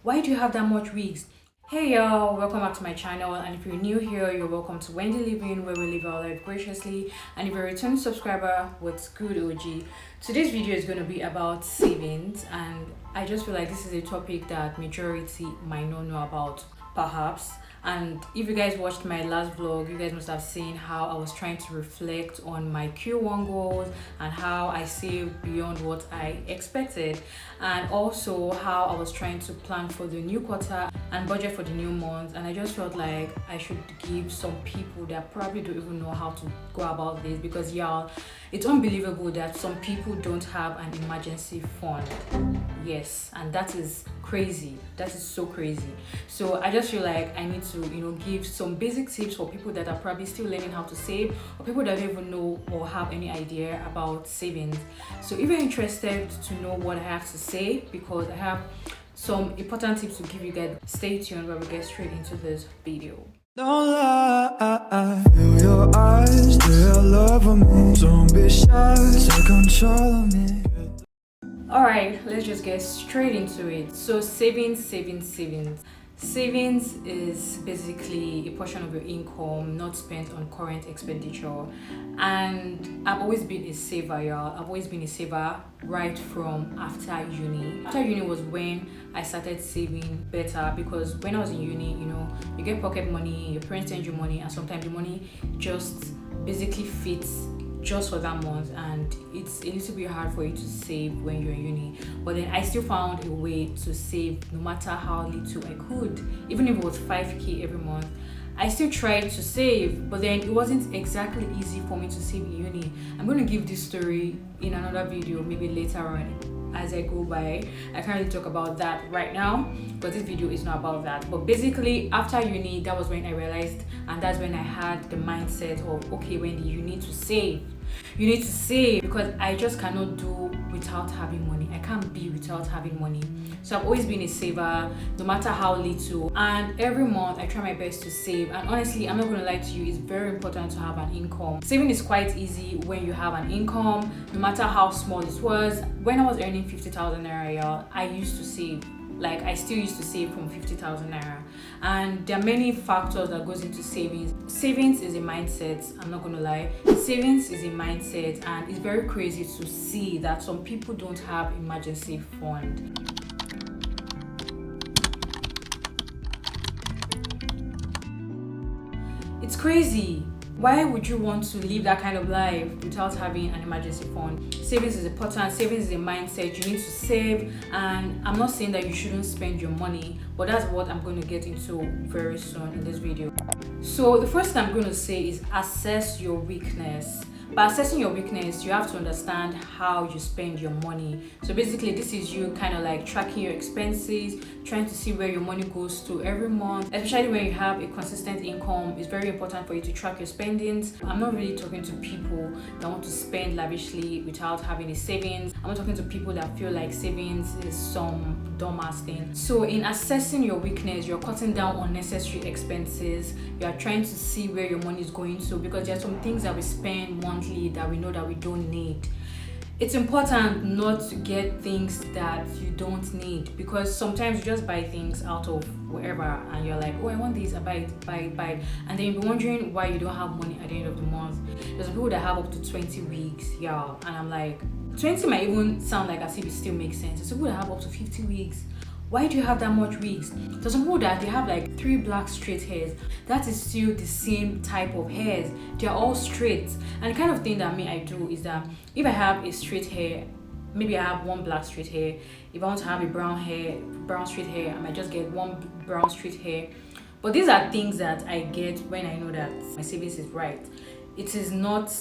Why do you have that much wigs? Hey y'all, welcome back to my channel, and if you're new here, you're welcome to Wendy Living, where we live our life graciously. And if you're a returning subscriber, what's good, OG? Today's video is going to be about savings, and I just feel like this is a topic that majority might not know about, perhaps. And if you guys watched my last vlog, you guys must have seen how I was trying to reflect on my Q1 goals and how I saved beyond what I expected, and also how I was trying to plan for the new quarter and budget for the new month. And I just felt like I should give some people that probably don't even know how to go about this, because y'all, it's unbelievable that some people don't have an emergency fund. Yes, and that is crazy. That is so crazy. So I just feel like I need to give some basic tips for people that are probably still learning how to save, or people that don't even know or have any idea about savings. So if you're interested to know what I have to say, because I have some important tips to give you guys, stay tuned where we get straight into this video. Don't lie, feel your eyes, they are love for me. Don't be shy, take control of me. Alright, let's just get straight into it. So savings is basically a portion of your income not spent on current expenditure. And I've always been a saver, y'all. I've always been a saver right from after uni. After uni was when I started saving better, because when I was in uni, you get pocket money, your parents send you money, and sometimes the money just basically fits just for that month, and it's a little bit hard for you to save when you're in uni. But then I still found a way to save, no matter how little I could. Even if it was 5k every month, I still tried to save. But then it wasn't exactly easy for me to save in uni. I'm going to give this story in another video, maybe later on as I go by. I can't really talk about that right now, but this video is not about that. But basically, after uni, that was when I realized, and that's when I had the mindset of, okay, Wendy, you need to save. You need to save, because I just cannot do without having money. I can't be without having money. So I've always been a saver, no matter how little. And every month I try my best to save. And honestly, I'm not going to lie to you, it's very important to have an income. Saving is quite easy when you have an income, no matter how small it was. When I was earning 50,000 naira, y'all, I used to save. Like, I still used to save from 50,000 naira. And there are many factors that goes into savings. Savings is a mindset, I'm not gonna lie. Savings is a mindset, and it's very crazy to see that some people don't have emergency fund. It's crazy. Why would you want to live that kind of life without having an emergency fund? Savings is important. Savings is a mindset. You need to save, and I'm not saying that you shouldn't spend your money, but that's what I'm going to get into very soon in this video. So the first thing I'm going to say is assess your weakness. By assessing your weakness, you have to understand how you spend your money. So basically, this is you kind of like tracking your expenses, trying to see where your money goes to every month. Especially when you have a consistent income, it's very important for you to track your spendings. I'm not really talking to people that want to spend lavishly without having a savings. I'm not talking to people that feel like savings is some dumbass thing. So in assessing your weakness, you're cutting down unnecessary expenses. You are trying to see where your money is going to, because there are some things that we spend monthly that we know that we don't need. It's important not to get things that you don't need, because sometimes you just buy things out of wherever and you're like, oh, I want this, I buy it, and then you'll be wondering why you don't have money at the end of the month. There's people that have up to 20 weeks, yeah, and I'm like, 20 might even sound like as if it still makes sense. There's people that have up to 50 weeks. Why do you have that much wigs? There's some people that they have like 3 black straight hairs. That is still the same type of hairs. They're all straight. And the kind of thing that I do is that if I have a straight hair, maybe I have 1 black straight hair. If I want to have a brown straight hair, I might just get 1 brown straight hair. But these are things that I get when I know that my savings is right. It is not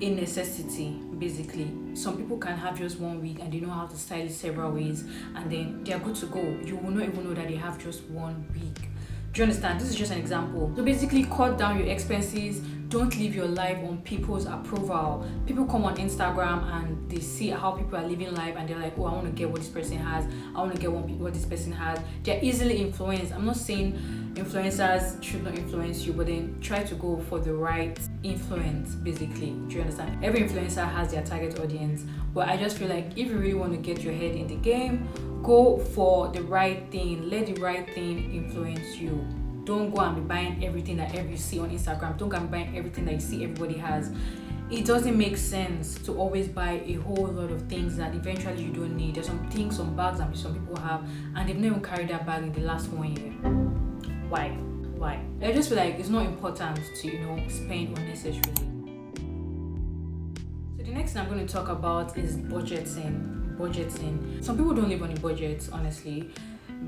a necessity. Basically, some people can have just 1 wig and they know how to style it several ways, and then they are good to go. You will not even know that they have just 1 wig. Do you understand? This is just an example. So basically, cut down your expenses, Don't live your life on people's approval. People come on Instagram and they see how people are living life and they're like, oh, I want to get what this person has. I want to get what this person has. They're easily influenced. I'm not saying influencers should not influence you, but then try to go for the right influence, basically. Do you understand? Every influencer has their target audience, but I just feel like if you really want to get your head in the game, go for the right thing. Let the right thing influence you. Don't go and be buying everything that you see on Instagram. Don't go and be buying everything that you see everybody has. It doesn't make sense to always buy a whole lot of things that eventually you don't need. There's some things, some bags that some people have, and they've never carried that bag in the last 1 year. Why? I just feel like it's not important to, spend unnecessarily. So the next thing I'm going to talk about is budgeting. Some people don't live on a budget, honestly.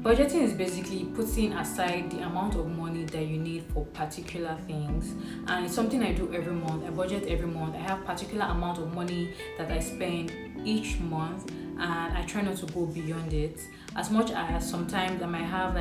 Budgeting is basically putting aside the amount of money that you need for particular things, and it's something I do every month. I budget every month. I have particular amount of money that I spend each month, and I try not to go beyond it. As much as sometimes I might have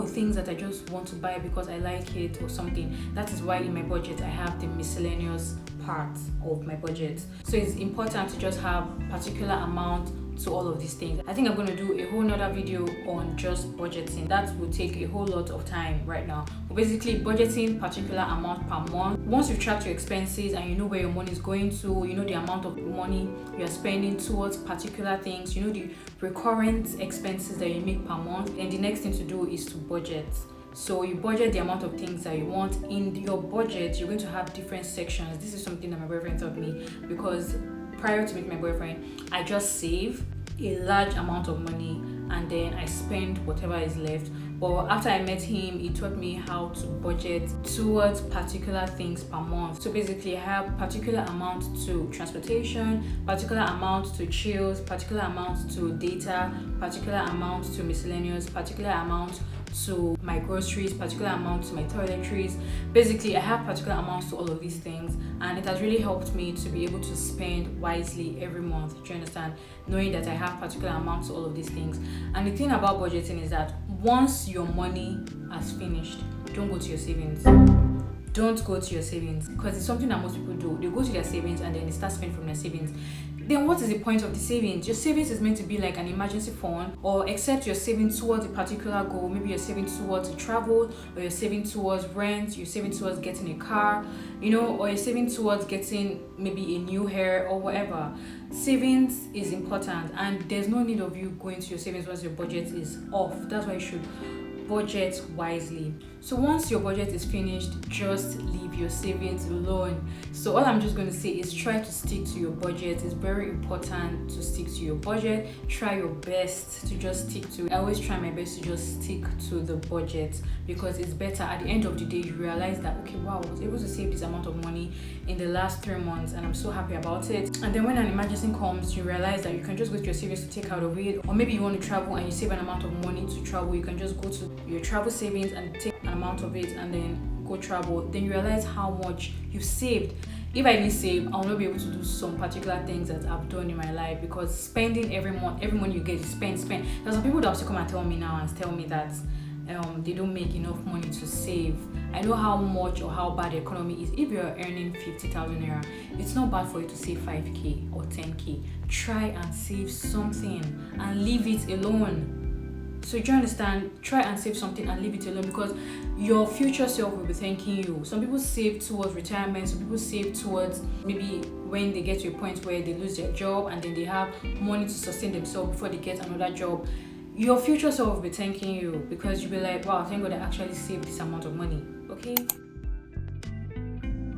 things that I just want to buy because I like it or something. That is why in my budget I have the miscellaneous part of my budget. So it's important to just have particular amount to all of these things. I think I'm going to do a whole nother video on just budgeting. That will take a whole lot of time right now. But basically, budgeting particular amount per month. Once you've tracked your expenses and you know where your money is going to, you know the amount of money you're spending towards particular things, you know the recurrent expenses that you make per month, and the next thing to do is to budget. So you budget the amount of things that you want. In your budget, you're going to have different sections. This is something that my boyfriend taught me, because prior to meeting my boyfriend, I just save a large amount of money and then I spend whatever is left. But after I met him, he taught me how to budget towards particular things per month. So basically, I have particular amount to transportation, particular amount to chills, particular amount to data, particular amount to miscellaneous, particular amount to my groceries, particular amount to my toiletries. Basically, I have particular amounts to all of these things, and it has really helped me to be able to spend wisely every month. Do you understand? Knowing that I have particular amounts to all of these things. And the thing about budgeting is that once your money has finished, don't go to your savings. Don't go to your savings, because it's something that most people do. They go to their savings and then they start spending from their savings. Then what is the point of the savings? Your savings is meant to be like an emergency fund, or except you're saving towards a particular goal. Maybe you're saving towards travel, or you're saving towards rent, you're saving towards getting a car, or you're saving towards getting maybe a new hair or whatever. Savings is important, and there's no need of you going to your savings once your budget is off. That's why you should budget wisely. So once your budget is finished, just leave your savings alone. So all I'm just going to say is try to stick to your budget. It's very important to stick to your budget. Try your best to just stick to it. I always try my best to just stick to the budget, because it's better. At the end of the day, you realize that, okay, wow, I was able to save this amount of money in the last 3 months and I'm so happy about it. And then when an emergency comes, you realize that you can just go to your savings to take out of it. Or maybe you want to travel and you save an amount of money to travel. You can just go to your travel savings and take an amount of it and then go travel. Then you realize how much you've saved. If I didn't save, I'll not be able to do some particular things that I've done in my life, because spending every money you get, you spend. There's some people that also come and tell me now and tell me that they don't make enough money to save. I know how much or how bad the economy is. If you're earning 50,000 naira, it's not bad for you to save 5k or 10k. Try and save something and leave it alone. So do you understand? Try and save something and leave it alone, because your future self will be thanking you. Some people save towards retirement. Some people save towards maybe when they get to a point where they lose their job and then they have money to sustain themselves before they get another job. Your future self will be thanking you, because you'll be like, wow, thank God I actually saved this amount of money. Okay?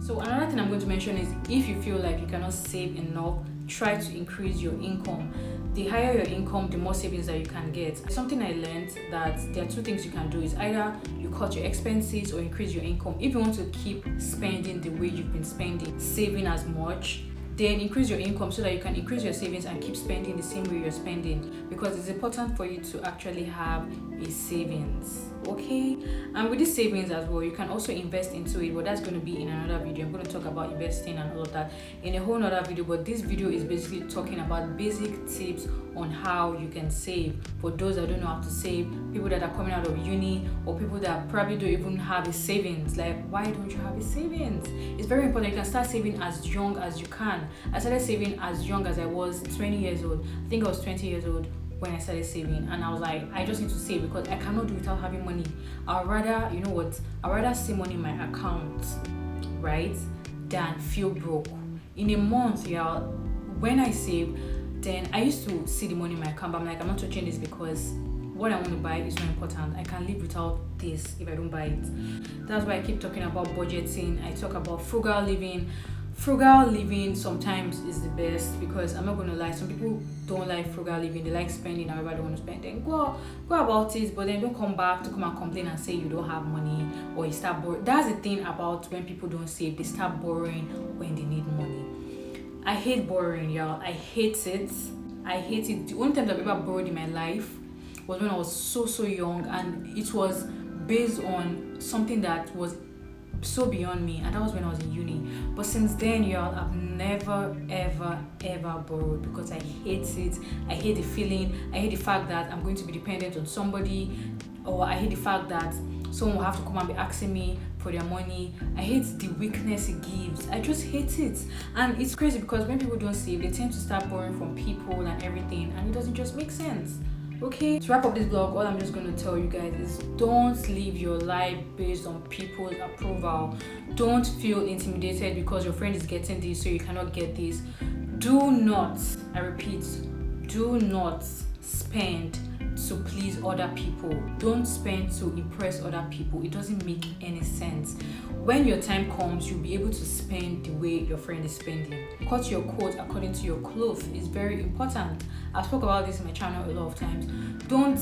So another thing I'm going to mention is, if you feel like you cannot save enough, try to increase your income. The higher your income, the more savings that you can get. Something I learned, that there are two things you can do. Is either you cut your expenses or increase your income. If you want to keep spending the way you've been spending, saving as much, then increase your income so that you can increase your savings and keep spending the same way you're spending, because it's important for you to actually have a savings. Okay, and with this savings as well, you can also invest into it, but that's going to be in another video. I'm going to talk about investing and all of that in a whole nother video, but this video is basically talking about basic tips on how you can save. For those that don't know how to save, people that are coming out of uni, or people that probably don't even have a savings, like, why don't you have a savings? It's very important. You can start saving as young as you can. I started saving as young as I was 20 years old. I think I was 20 years old when I started saving, and I was like, I just need to save because I cannot do without having money. I'd rather, you know what, I'd rather see money in my account, right, than feel broke. In a month, yeah, when I save, then I used to see the money in my account, but I'm like, I'm not touching this because what I want to buy is not important. I can live without this if I don't buy it. That's why I keep talking about budgeting. I talk about frugal living. Frugal living sometimes is the best, because I'm not going to lie, some people don't like frugal living. They like spending however they want to spend. Then go about it, but then don't come back to come and complain and say you don't have money, or you start borrowing. That's the thing about when people don't save. They start borrowing when they need money. I hate borrowing, y'all. I hate it. The only time I've ever borrowed in my life was when I was so young, and it was based on something that was so beyond me, and that was when I was in uni. But since then, y'all, I've never ever borrowed, because I hate it. I hate the feeling. I hate the fact that I'm going to be dependent on somebody, or I hate the fact that someone will have to come and be asking me for their money. I hate the weakness it gives. I just hate it. And it's crazy because when people don't save, they tend to start borrowing from people and everything, and it doesn't just make sense. Okay, to wrap up this vlog, all I'm just going to tell you guys is don't live your life based on people's approval. Don't feel intimidated because your friend is getting this so you cannot get this. Do not, I repeat, do not spend to please other people. Don't spend to impress other people. It doesn't make any sense. When your time comes, you'll be able to spend the way your friend is spending. Cut your coat according to your clothes is very important. I've spoke about this in my channel a lot of times. Don't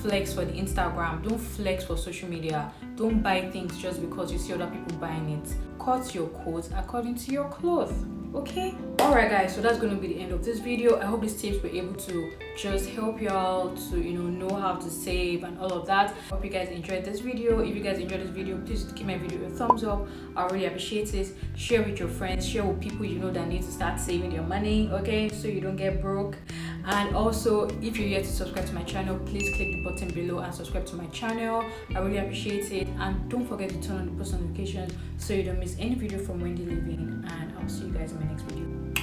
flex for the Instagram. Don't flex for social media. Don't buy things just because you see other people buying it. Cut your coat according to your clothes. Okay, all right guys, so that's going to be the end of this video. I hope these tips were able to just help you all to know how to save and all of that. Hope you guys enjoyed this video. If you guys enjoyed this video, please give my video a thumbs up. I really appreciate it. Share with your friends, share with people you know that need to start saving their money, okay, so you don't get broke. And also, if you're yet to subscribe to my channel, please click the button below and subscribe to my channel. I really appreciate it. And don't forget to turn on the post notifications so you don't miss any video from Wendy Living. And I'll see you guys in my next video.